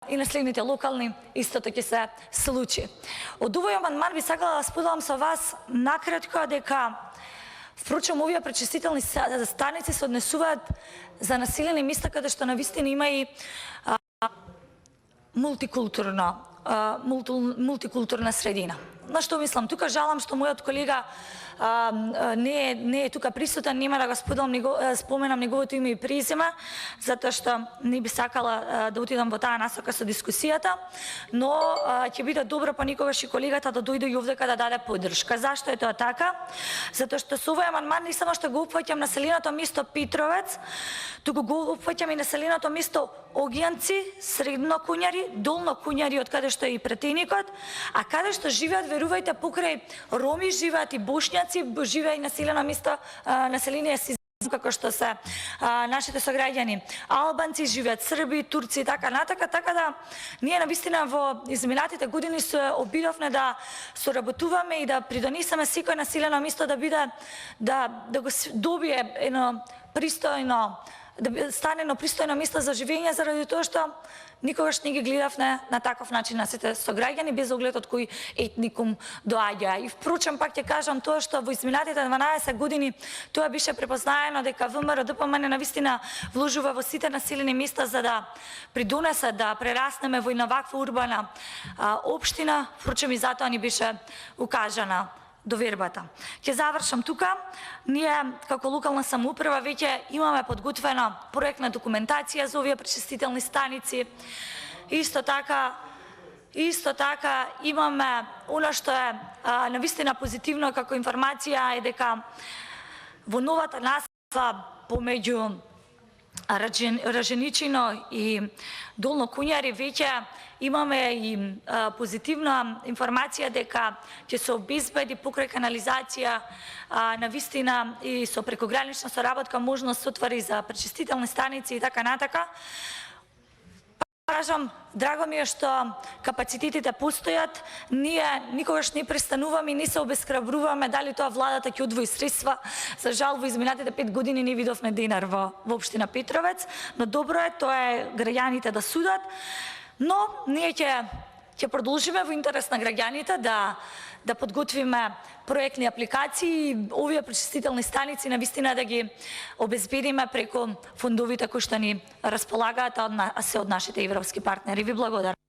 и на следните локални истото ќе се случи. Од овој амандман би сакала да споделам со вас накратко дека впрочем овие пречистителни станици се однесуваат за населени места каде што навистина има и мултикултурна средина. На што мислам тука? Жалам што мојот колега не е тука присутен, нема да го споменам неговото име и презиме, затоа што не би сакала да отидам во таа насока со дискусијата, но ќе биде добро понекогаш и колегата да дојде и овдека да даде поддршка. Зашто е тоа така? Затоа што со овој амандман не само што го опфаќам населеното место Петровец, туку го опфаќам и населеното место Огијанци, Средно Куњари, Долно Куњари, од каде што е и претеникот, а каде што живеат, верувајте, покрај роми живеат и бошњаци, живее и населено место, население си како што се нашите сограѓани. Албанци живеат, срби, турци и така натака, така да ние навистина во изминатите години се обидовме да соработуваме и да придонесеме секој населено место да биде да го добие едно пристојно, да стане едно пристојно место за живење, заради тоа што никогаш не ги гледавме на таков начин на сите сограѓани, без оглед од кој етникум доаѓа. И впрочем пак ќе кажам тоа што во изминатите 12 години тоа беше препознаено дека ВМРО ДПМН навистина вложува во сите населени места за да придонесе да прераснеме во една ваква урбана општина, впрочем и затоа ни беше укажана довербата. Ќе завршам тука. Ние како локална самоуправа веќе имаме подготвена проектна документација за овие пречистителни станици. Исто така имаме она што е навистина позитивно како информација е дека во новата насока помеѓу Роженичино и Долно Куњари веќе имаме и позитивна информација дека ќе се обезбеди покрај канализација навистина и со прекогранична соработка можност се отвори за пречистителни станици и така натака. Кажам, драго ми е што капацитетите постојат, ние никогаш не престануваме и не се обесхрабруваме дали тоа владата ќе одвои средства. За жал во изминатите 5 години не видовме денар во општина Петровец, но добро е, тоа е граѓаните да судат. Но ние ќе продолжиме во интерес на граѓаните да подготвиме проектни апликации и овие пречистителни станици навистина да ги обезбедиме преку фондовите кои што ни располагаат, а се од нашите европски партнери. Ви благодарам.